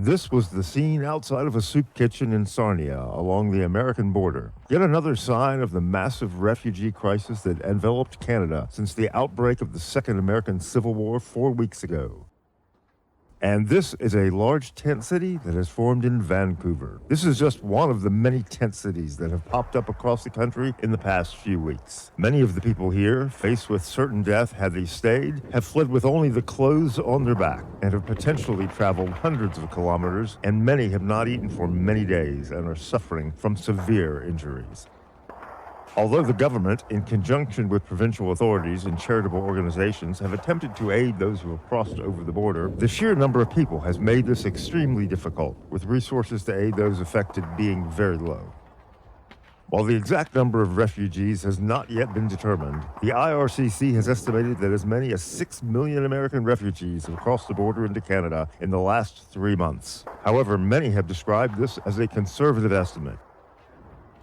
This was the scene outside of a soup kitchen in Syria along the American border. Yet another sign of the massive refugee crisis that enveloped Canada since the outbreak of the Second American Civil War 4 weeks ago. And this is a large tent city that has formed in Vancouver. This is just one of the many tent cities that have popped up across the country in the past few weeks. Many of the people here, faced with certain death had they stayed, have fled with only the clothes on their back and have potentially traveled hundreds of kilometers, and many have not eaten for many days and are suffering from severe injuries. Although the government, in conjunction with provincial authorities and charitable organizations, have attempted to aid those who have crossed over the border, the sheer number of people has made this extremely difficult, with resources to aid those affected being very low. While the exact number of refugees has not yet been determined, the IRCC has estimated that as many as 6 million American refugees have crossed the border into Canada in the last 3 months. However, many have described this as a conservative estimate.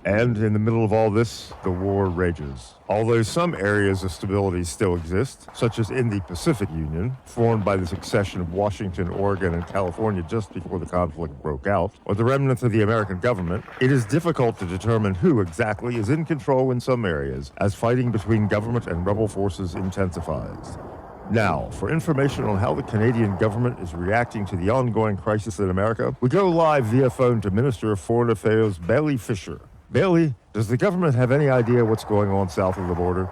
And in the middle of all this, the war rages. Although some areas of stability still exist, such as in the Pacific Union, formed by the succession of Washington, Oregon, and California just before the conflict broke out, or the remnants of the American government, it is difficult to determine who exactly is in control in some areas, as fighting between government and rebel forces intensifies. Now, for information on how the Canadian government is reacting to the ongoing crisis in America, we go live via phone to Minister of Foreign Affairs Bailey Fisher. Bailey, does the government have any idea what's going on south of the border?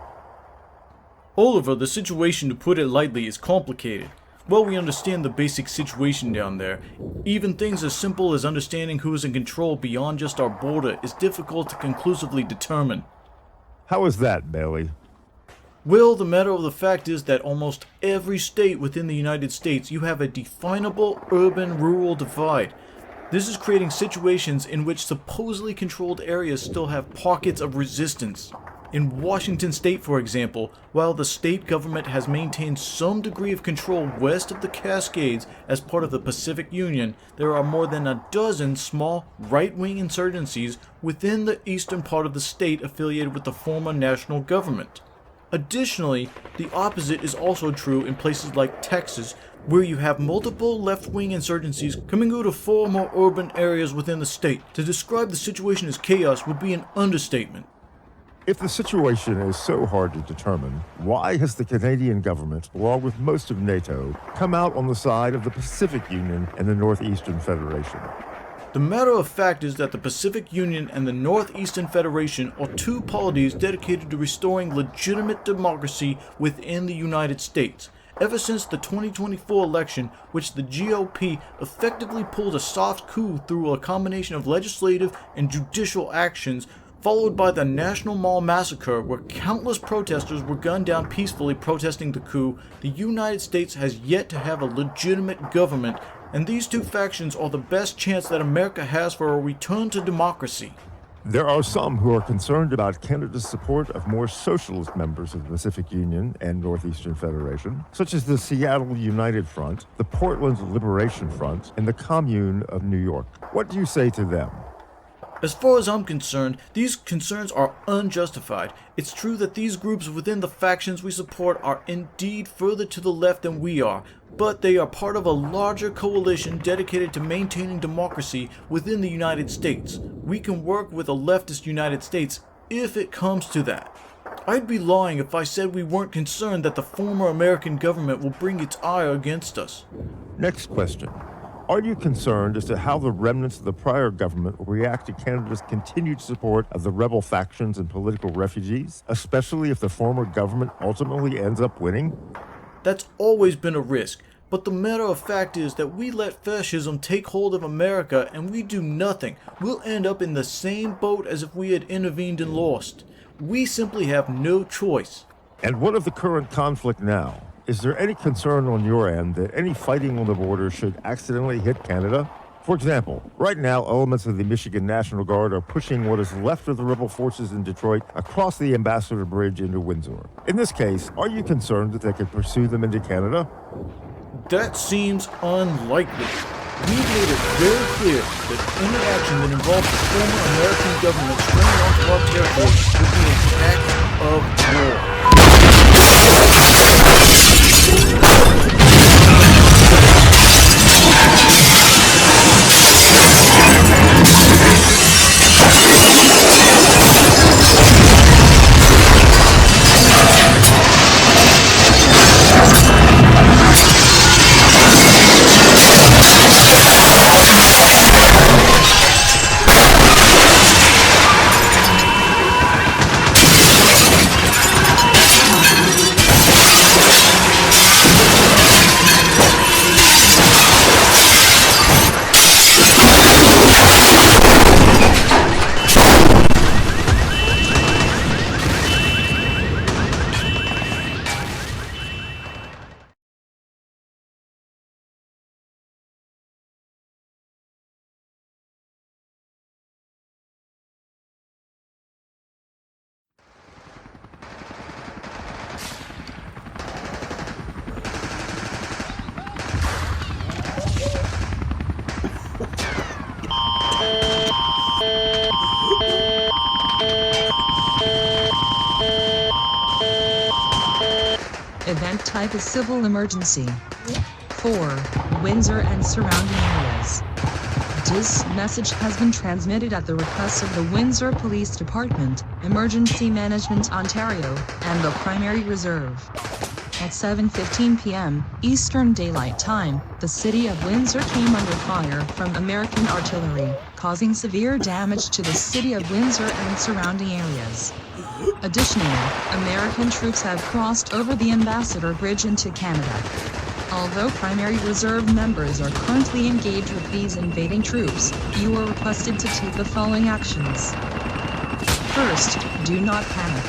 Oliver, the situation, to put it lightly, is complicated. Well, we understand the basic situation down there. Even things as simple as understanding who is in control beyond just our border is difficult to conclusively determine. How is that, Bailey? Well, the matter of the fact is that almost every state within the United States, you have a definable urban-rural divide. This is creating situations in which supposedly controlled areas still have pockets of resistance. In Washington state, for example, while the state government has maintained some degree of control west of the Cascades as part of the Pacific Union, there are more than a dozen small right-wing insurgencies within the eastern part of the state affiliated with the former national government. Additionally, the opposite is also true in places like Texas, where you have multiple left-wing insurgencies coming out of four more urban areas within the state. To describe the situation as chaos would be an understatement. If the situation is so hard to determine, why has the Canadian government, along with most of NATO, come out on the side of the Pacific Union and the Northeastern Federation? The matter of fact is that the Pacific Union and the Northeastern Federation are two polities dedicated to restoring legitimate democracy within the United States. Ever since the 2024 election, which the GOP effectively pulled a soft coup through a combination of legislative and judicial actions, followed by the National Mall massacre where countless protesters were gunned down peacefully protesting the coup, the United States has yet to have a legitimate government, and these two factions are the best chance that America has for a return to democracy. There are some who are concerned about Canada's support of more socialist members of the Pacific Union and Northeastern Federation, such as the Seattle United Front, the Portland Liberation Front, and the Commune of New York. What do you say to them? As far as I'm concerned, these concerns are unjustified. It's true that these groups within the factions we support are indeed further to the left than we are, but they are part of a larger coalition dedicated to maintaining democracy within the United States. We can work with a leftist United States if it comes to that. I'd be lying if I said we weren't concerned that the former American government will bring its ire against us. Next question. Are you concerned as to how the remnants of the prior government will react to Canada's continued support of the rebel factions and political refugees, especially if the former government ultimately ends up winning? That's always been a risk, but the matter of fact is that we let fascism take hold of America and we do nothing. We'll end up in the same boat as if we had intervened and lost. We simply have no choice. And what of the current conflict now? Is there any concern on your end that any fighting on the border should accidentally hit Canada? For example, right now, elements of the Michigan National Guard are pushing what is left of the rebel forces in Detroit across the Ambassador Bridge into Windsor. In this case, are you concerned that they could pursue them into Canada? That seems unlikely. We've made it very clear that any action that involves the former American government straying onto our territory would be an act of war. the civil emergency. 4. Windsor and surrounding areas. This message has been transmitted at the request of the Windsor Police Department, Emergency Management Ontario, and the Primary Reserve. At 7:15 p.m. Eastern Daylight Time, the city of Windsor came under fire from American artillery, causing severe damage to the city of Windsor and surrounding areas. Additionally, American troops have crossed over the Ambassador Bridge into Canada. Although Primary Reserve members are currently engaged with these invading troops, you are requested to take the following actions. First, do not panic.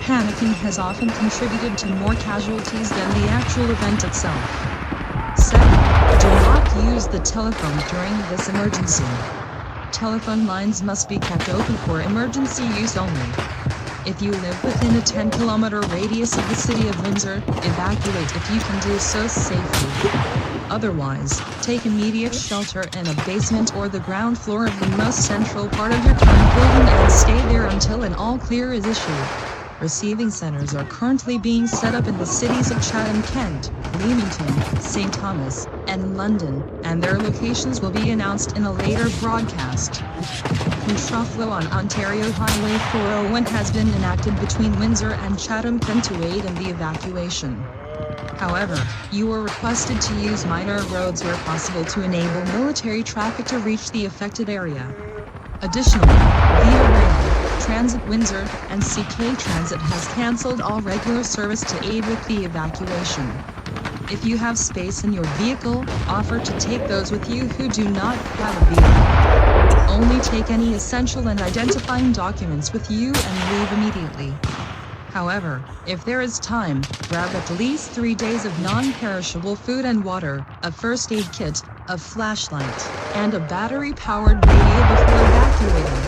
Panicking has often contributed to more casualties than the actual event itself. Second, do not use the telephone during this emergency. Telephone lines must be kept open for emergency use only. If you live within a 10-kilometer radius of the city of Windsor, evacuate if you can do so safely. Otherwise, take immediate shelter in a basement or the ground floor of the most central part of your current building and stay there until an all-clear is issued. Receiving centers are currently being set up in the cities of Chatham-Kent, Leamington, St. Thomas, and London, and their locations will be announced in a later broadcast. Contraflow on Ontario Highway 401 has been enacted between Windsor and Chatham-Kent to aid in the evacuation. However, you are requested to use minor roads where possible to enable military traffic to reach the affected area. Additionally, Via Rail, Transit Windsor, and CK Transit has cancelled all regular service to aid with the evacuation. If you have space in your vehicle, offer to take those with you who do not have a vehicle. Only take any essential and identifying documents with you and leave immediately. However, if there is time, grab at least 3 days of non-perishable food and water, a first aid kit, a flashlight, and a battery-powered radio before evacuating.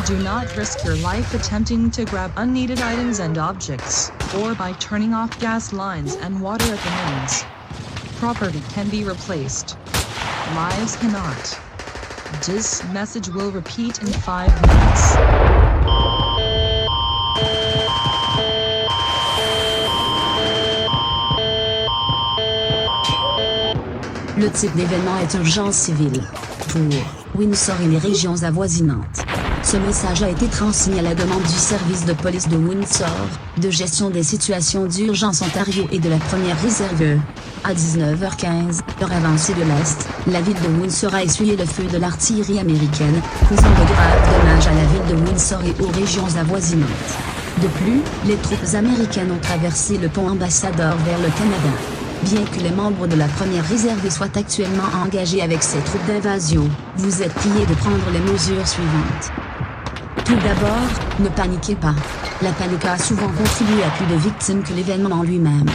Do not risk your life attempting to grab unneeded items and objects, or by turning off gas lines and water at the mains. Property can be replaced. Lives cannot. This message will repeat in 5 minutes. Le type d'événement est urgence civile. Pour Windsor et les régions avoisinantes. Ce message a été transmis à la demande du service de police de Windsor, de gestion des situations d'urgence Ontario et de la première réserve. À 19h15, heure avancée de l'Est, la ville de Windsor a essuyé le feu de l'artillerie américaine, causant de graves dommages à la ville de Windsor et aux régions avoisinantes. De plus, les troupes américaines ont traversé le pont Ambassadeur vers le Canada. Bien que les membres de la première réserve soient actuellement engagés avec ces troupes d'invasion, vous êtes priés de prendre les mesures suivantes. Tout d'abord, ne paniquez pas. La panique a souvent contribué à plus de victimes que l'événement en lui-même.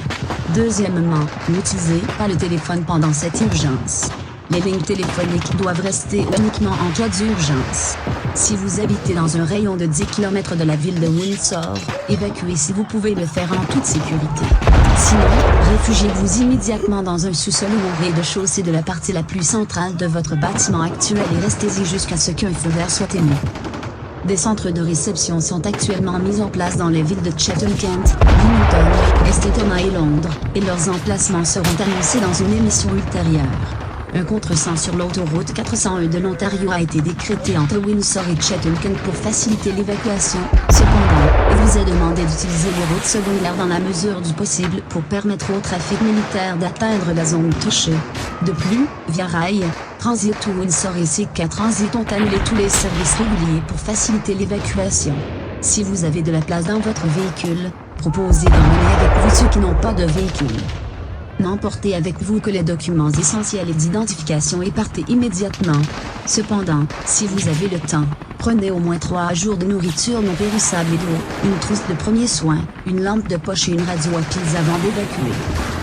Deuxièmement, n'utilisez pas le téléphone pendant cette urgence. Les lignes téléphoniques doivent rester uniquement en cas d'urgence. Si vous habitez dans un rayon de 10 km de la ville de Windsor, évacuez si vous pouvez le faire en toute sécurité. Sinon, réfugiez-vous immédiatement dans un sous-sol ou au rez-de-chaussée de la partie la plus centrale de votre bâtiment actuel et restez-y jusqu'à ce qu'un feu vert soit émis. Des centres de réception sont actuellement mis en place dans les villes de Chatham-Kent, Leamington, Estetona et Londres, et leurs emplacements seront annoncés dans une émission ultérieure. Un contresens sur l'autoroute 401 de l'Ontario a été décrété entre Windsor et Chatham-Kent pour faciliter l'évacuation. Cependant, il vous est demandé d'utiliser les routes secondaires dans la mesure du possible pour permettre au trafic militaire d'atteindre la zone touchée. De plus, Via Rail, Transit to Windsor et CK Transit ont annulé tous les services réguliers pour faciliter l'évacuation. Si vous avez de la place dans votre véhicule, proposez d'emmener avec vous ceux qui n'ont pas de véhicule. N'emportez avec vous que les documents essentiels et d'identification et partez immédiatement. Cependant, si vous avez le temps, prenez au moins 3 jours de nourriture non périssable et d'eau, une trousse de premiers soins, une lampe de poche et une radio acquise avant d'évacuer.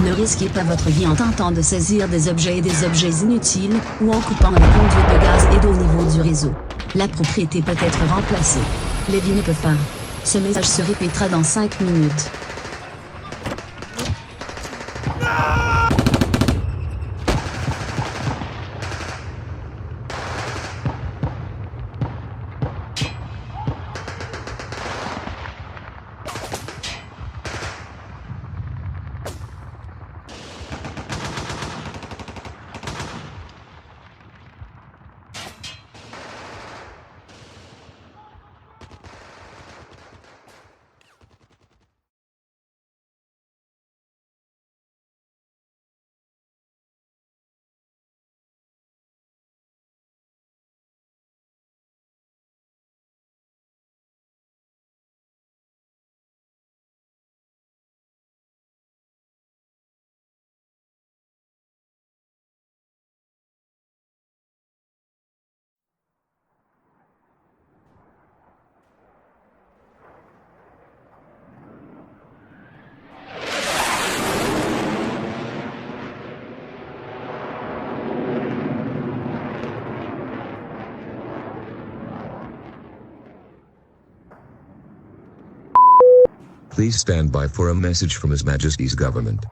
Ne risquez pas votre vie en tentant de saisir des objets et des objets inutiles, ou en coupant les conduites de gaz et d'eau au niveau du réseau. La propriété peut être remplacée. Les vies ne peuvent pas. Ce message se répétera dans 5 minutes. Please stand by for a message from His Majesty's government.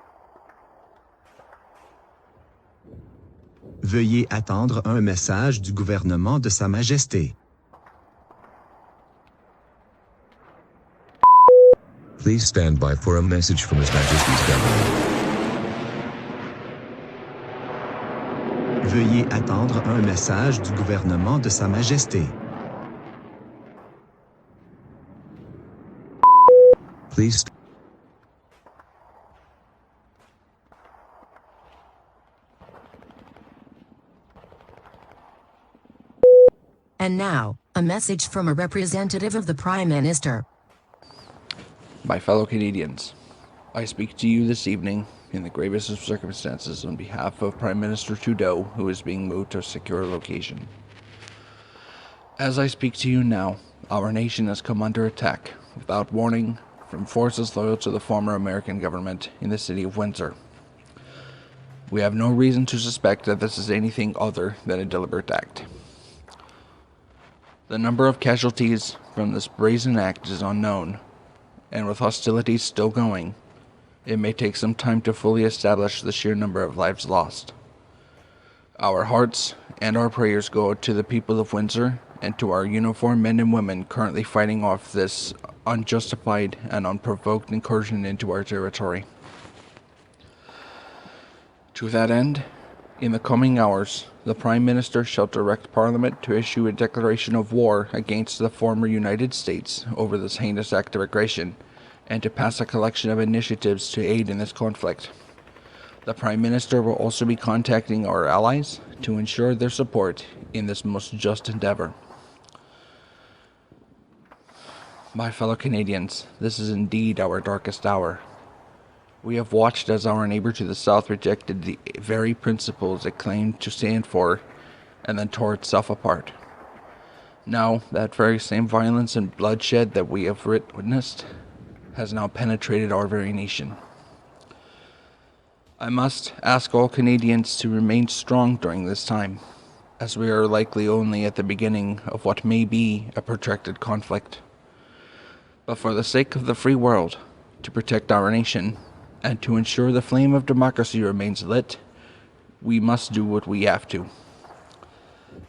Veuillez attendre un message du gouvernement de Sa Majesté. Please stand by for a message from His Majesty's government. Veuillez attendre un message du gouvernement de Sa Majesté. Please. And now, a message from a representative of the Prime Minister. My fellow Canadians, I speak to you this evening in the gravest of circumstances on behalf of Prime Minister Trudeau, who is being moved to a secure location. As I speak to you now, our nation has come under attack, without warning, from forces loyal to the former American government in the city of Windsor. We have no reason to suspect that this is anything other than a deliberate act. The number of casualties from this brazen act is unknown, and with hostilities still going, it may take some time to fully establish the sheer number of lives lost. Our hearts and our prayers go to the people of Windsor and to our uniformed men and women currently fighting off this unjustified and unprovoked incursion into our territory. To that end, in the coming hours, the Prime Minister shall direct Parliament to issue a declaration of war against the former United States over this heinous act of aggression, and to pass a collection of initiatives to aid in this conflict. The Prime Minister will also be contacting our allies to ensure their support in this most just endeavour. My fellow Canadians, this is indeed our darkest hour. We have watched as our neighbour to the south rejected the very principles it claimed to stand for, and then tore itself apart. Now, that very same violence and bloodshed that we have witnessed has now penetrated our very nation. I must ask all Canadians to remain strong during this time, as we are likely only at the beginning of what may be a protracted conflict. But for the sake of the free world, to protect our nation, and to ensure the flame of democracy remains lit, we must do what we have to.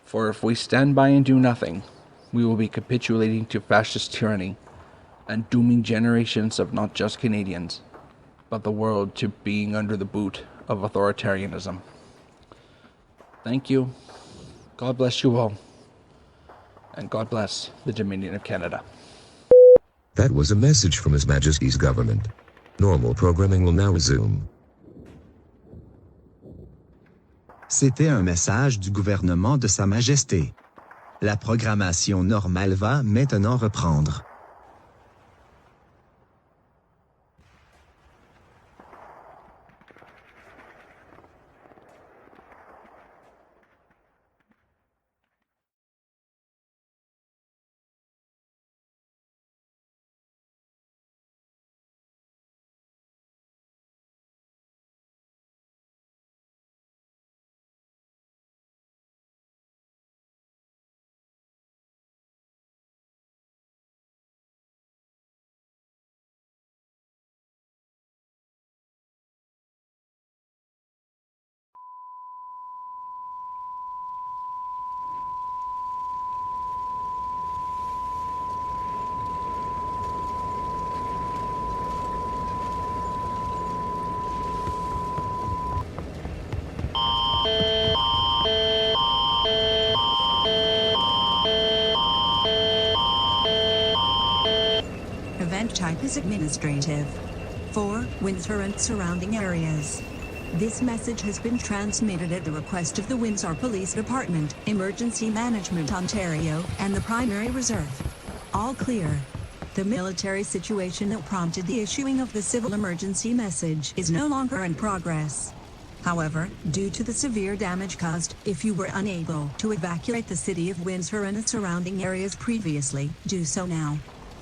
For if we stand by and do nothing, we will be capitulating to fascist tyranny, and dooming generations of not just Canadians, but the world to being under the boot of authoritarianism. Thank you. God bless you all. And God bless the Dominion of Canada. That was a message from His Majesty's government. Normal programming will now resume. C'était un message du gouvernement de Sa Majesté. La programmation normale va maintenant reprendre. Event type is administrative. For Windsor and surrounding areas. This message has been transmitted at the request of the Windsor Police Department, Emergency Management Ontario, and the Primary Reserve. All clear. The military situation that prompted the issuing of the civil emergency message is no longer in progress. However, due to the severe damage caused, if you were unable to evacuate the city of Windsor and its surrounding areas previously, do so now.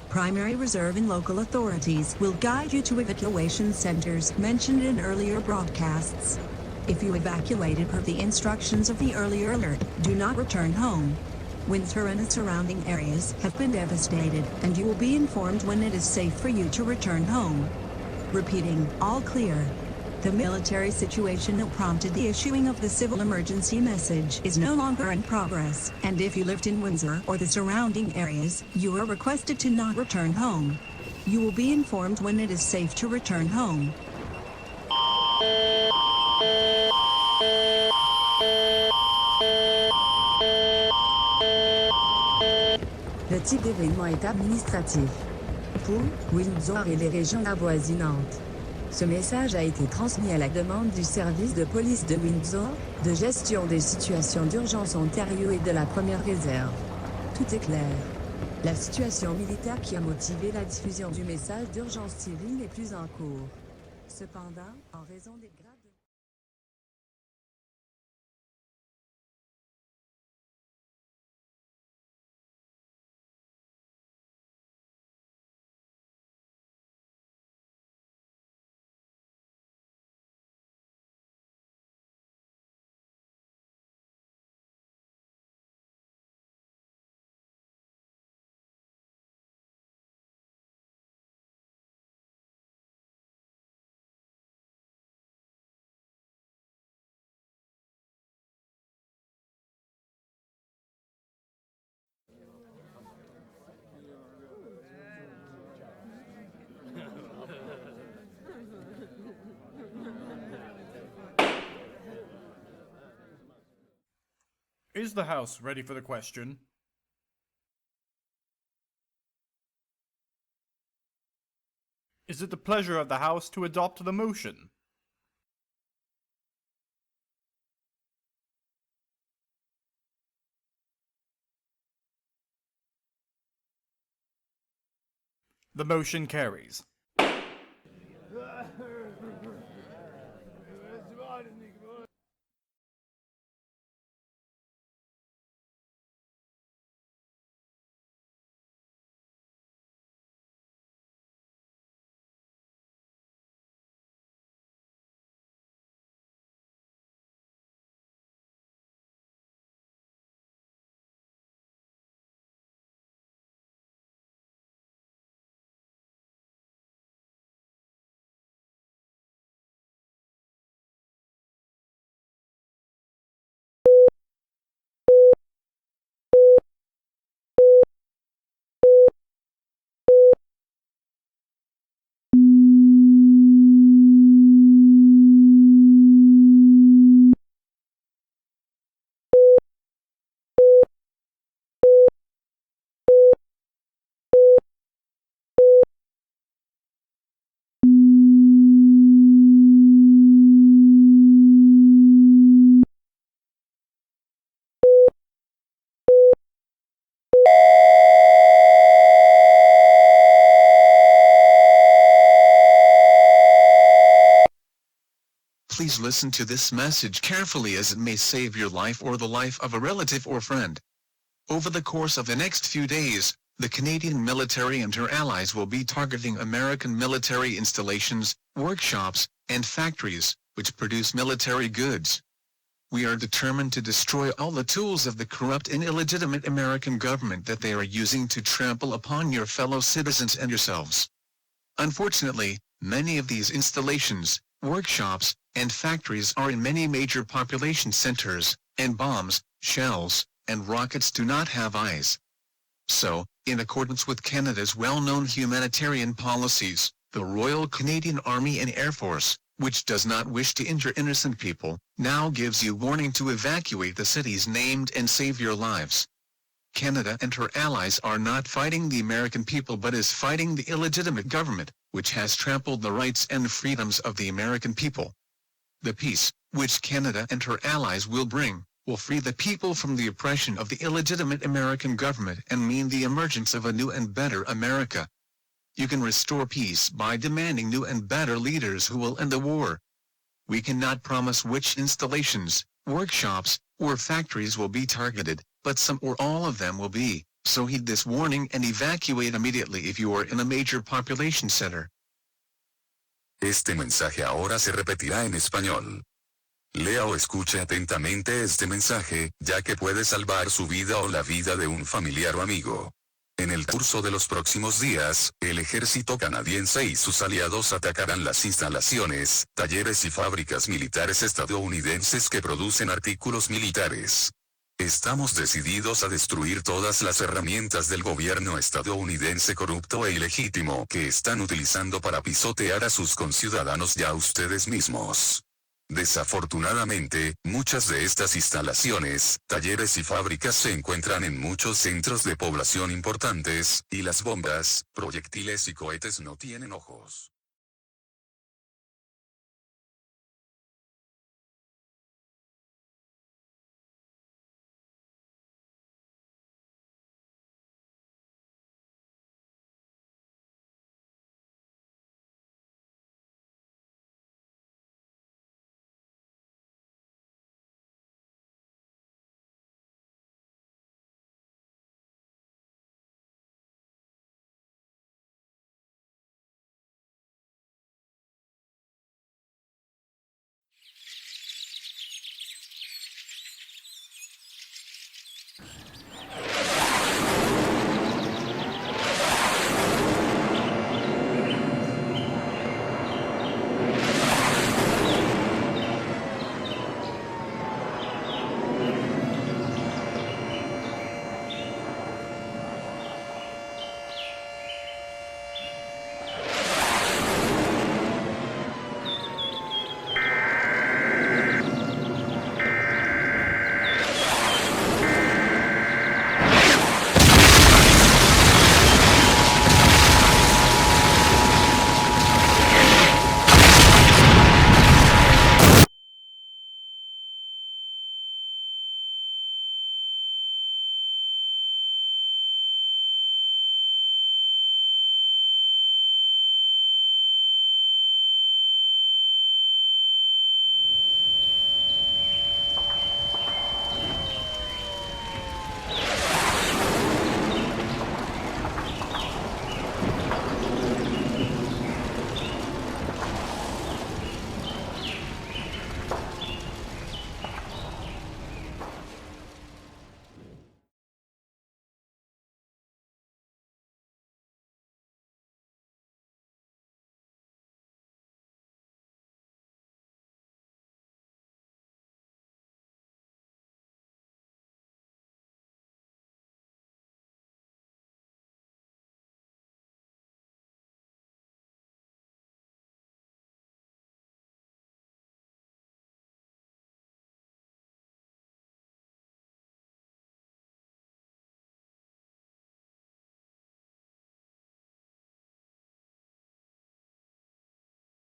Primary Reserve and local authorities will guide you to evacuation centers mentioned in earlier broadcasts. If you evacuated per the instructions of the earlier alert, do not return home. Windsor and its surrounding areas have been devastated, and you will be informed when it is safe for you to return home. Repeating, all clear. The military situation that prompted the issuing of the civil emergency message is no longer in progress, and if you lived in Windsor or the surrounding areas, you are requested to not return home. You will be informed when it is safe to return home. Le type d'événement est administratif. Pour Windsor et les régions avoisinantes. Ce message a été transmis à la demande du service de police de Windsor, de gestion des situations d'urgence Ontario et de la première réserve. Tout est clair. La situation militaire qui a motivé la diffusion du message d'urgence civile n'est plus en cours. Cependant, en raison des grades de... Is the House ready for the question? Is it the pleasure of the House to adopt the motion? The motion carries. Please listen to this message carefully as it may save your life or the life of a relative or friend. Over the course of the next few days, the Canadian military and her allies will be targeting American military installations, workshops, and factories, which produce military goods. We are determined to destroy all the tools of the corrupt and illegitimate American government that they are using to trample upon your fellow citizens and yourselves. Unfortunately, many of these installations, workshops, and factories are in many major population centers, and bombs, shells, and rockets do not have eyes. So, in accordance with Canada's well-known humanitarian policies, the Royal Canadian Army and Air Force, which does not wish to injure innocent people, now gives you warning to evacuate the cities named and save your lives. Canada and her allies are not fighting the American people but is fighting the illegitimate government, which has trampled the rights and freedoms of the American people. The peace, which Canada and her allies will bring, will free the people from the oppression of the illegitimate American government and mean the emergence of a new and better America. You can restore peace by demanding new and better leaders who will end the war. We cannot promise which installations, workshops, or factories will be targeted, but some or all of them will be, so heed this warning and evacuate immediately if you are in a major population center. Este mensaje ahora se repetirá en español. Lea o escuche atentamente este mensaje, ya que puede salvar su vida o la vida de un familiar o amigo. En el curso de los próximos días, el ejército canadiense y sus aliados atacarán las instalaciones, talleres y fábricas militares estadounidenses que producen artículos militares. Estamos decididos a destruir todas las herramientas del gobierno estadounidense corrupto e ilegítimo que están utilizando para pisotear a sus conciudadanos y a ustedes mismos. Desafortunadamente, muchas de estas instalaciones, talleres y fábricas se encuentran en muchos centros de población importantes, y las bombas, proyectiles y cohetes no tienen ojos.